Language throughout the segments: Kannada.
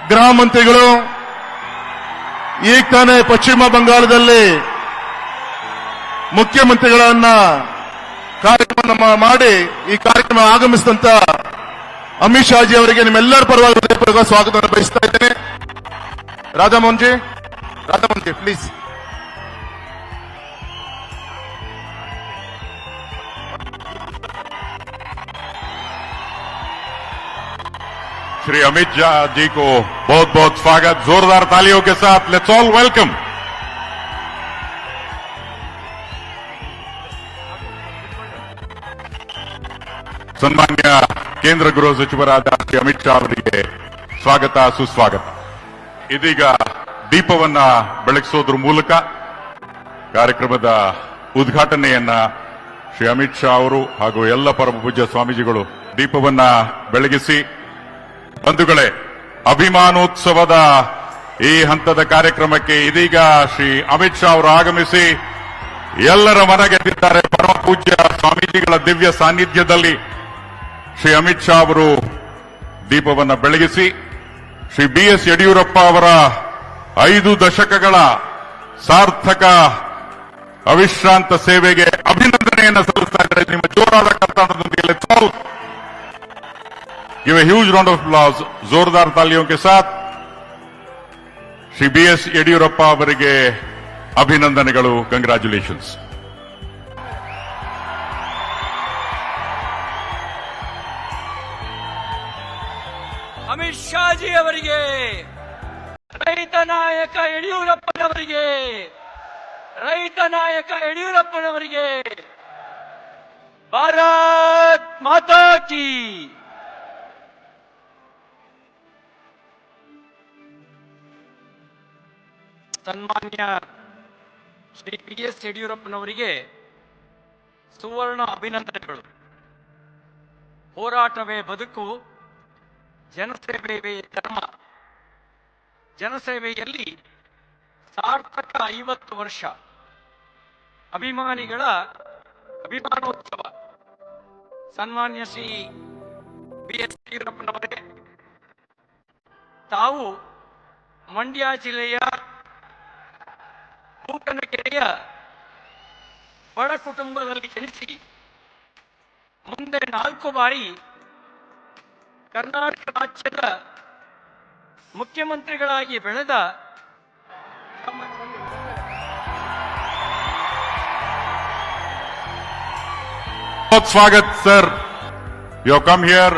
ಗೃಹ ಮಂತ್ರಿಗಳು ಈಗ ತಾನೇ ಪಶ್ಚಿಮ ಬಂಗಾಳದಲ್ಲಿ ಮುಖ್ಯಮಂತ್ರಿಗಳನ್ನ ಕಾರ್ಯಕ್ರಮ ಮಾಡಿ ಈ ಕಾರ್ಯಕ್ರಮ ಆಗಮಿಸಿದಂತ ಅಮಿತ್ ಶಾ ಜಿ ಅವರಿಗೆ ನಿಮ್ಮೆಲ್ಲರ ಪರವಾಗಿ ಹೃದಯಪೂರ್ವಕ ಸ್ವಾಗತವನ್ನು ಬಯಸ್ತಾ ಇದ್ದೇನೆ. ರಾಧಾಮೋಹನ್ ಜಿ ಪ್ಲೀಸ್. श्री अमित शाह जी को बहुत बहुत स्वागत. जोरदार तालियों के साथ लेट्स ऑल वेलकम. ಸನ್ಮಾನ್ಯ ಕೇಂದ್ರ ಗೃಹ ಸಚಿವರಾದ ಶ್ರೀ ಅಮಿತ್ ಶಾ ಅವರಿಗೆ ಸ್ವಾಗತ ಸುಸ್ವಾಗತ. ಇದೀಗ ದೀಪವನ್ನ ಬೆಳಗಿಸೋದ್ರ ಮೂಲಕ ಕಾರ್ಯಕ್ರಮದ ಉದ್ಘಾಟನೆಯನ್ನ ಶ್ರೀ ಅಮಿತ್ ಶಾ ಅವರು ಹಾಗೂ ಎಲ್ಲ ಪರಮ ಪೂಜ್ಯ ಸ್ವಾಮೀಜಿಗಳು ದೀಪವನ್ನ ಬೆಳಗಿಸಿ, ಬಂಧುಗಳೇ, ಅಭಿಮಾನೋತ್ಸವದ ಈ ಹಂತದ ಕಾರ್ಯಕ್ರಮಕ್ಕೆ ಇದೀಗ ಶ್ರೀ ಅಮಿತ್ ಶಾ ಅವರು ಆಗಮಿಸಿ ಎಲ್ಲರ ಮನಗೆದ್ದಿದ್ದಾರೆ. ಪರಮ ಪೂಜ್ಯ ಸ್ವಾಮೀಜಿಗಳ ದಿವ್ಯ ಸಾನ್ನಿಧ್ಯದಲ್ಲಿ ಶ್ರೀ ಅಮಿತ್ ಶಾ ಅವರು ದೀಪವನ್ನು ಬೆಳಗಿಸಿ ಶ್ರೀ BS ಯಡಿಯೂರಪ್ಪ ಅವರ 5 ದಶಕಗಳ ಸಾರ್ಥಕ ಅವಿಶ್ರಾಂತ ಸೇವೆಗೆ ಅಭಿನಂದನೆಯನ್ನು ಸಲ್ಲಿಸ್ತಾ ಇದ್ದಾರೆ. ನಿಮ್ಮ ಜೋರಾದ ಕರ್ನಾಟಕದೊಂದಿಗೆ let's all give a huge round of applause. जोरदार तालियों के साथ श्री BS ಯಡಿಯೂರಪ್ಪ ಅವರಿಗೆ ಅಭಿನಂದನೆಗಳು. ಕಂಗ್ರಾಚ್ಯುಲೇಷನ್ಸ್. ಅಮಿತ್ ಶಾ ಜಿ ಅವರಿಗೆ, ರೈತ ನಾಯಕ ಯಡಿಯೂರಪ್ಪನವರಿಗೆ ಭಾರತ್ ಮಾತಾ ಕಿ. ಸನ್ಮಾನ್ಯ ಶ್ರೀ BS ಯಡಿಯೂರಪ್ಪನವರಿಗೆ ಸುವರ್ಣ ಅಭಿನಂದನೆಗಳು. ಹೋರಾಟವೇ ಬದುಕು, ಜನಸೇವೆಯೇ ಧರ್ಮ. ಜನಸೇವೆಯಲ್ಲಿ ಸಾರ್ಥಕ 50 ವರ್ಷ. ಅಭಿಮಾನಿಗಳ ಅಭಿಮಾನೋತ್ಸವ. ಸನ್ಮಾನ್ಯ ಶ್ರೀ BS ಯಡಿಯೂರಪ್ಪನವರೇ, ತಾವು ಮಂಡ್ಯ ಜಿಲ್ಲೆಯ ಬೂಕನಕೆರೆಯ ಬಡ ಕುಟುಂಬದಲ್ಲಿ ಜನಿಸಿ ಮುಂದೆ 4 ಬಾರಿ ಕರ್ನಾಟಕ ರಾಜ್ಯದ ಮುಖ್ಯಮಂತ್ರಿಗಳಾಗಿ ಬೆಳೆದ स्वागत sir. You have come here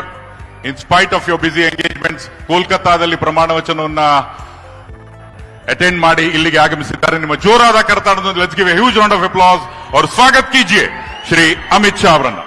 in spite of your busy engagements. ಕೋಲ್ಕತ್ತಾದಲ್ಲಿ ಪ್ರಮಾಣ ವಚನವನ್ನ अटेंड ಮಾಡಿ ಇಲ್ಲಿಗೆ ಆಗಮಿಸಿದ್ದಾರೆ. ನಿಮ್ಮ ಜೋರಾದ ಕರತಾಳದೊಂದಿಗೆ let's give a huge round of applause और स्वागत कीजिए श्री अमित शाह ಅವರನ್ನು.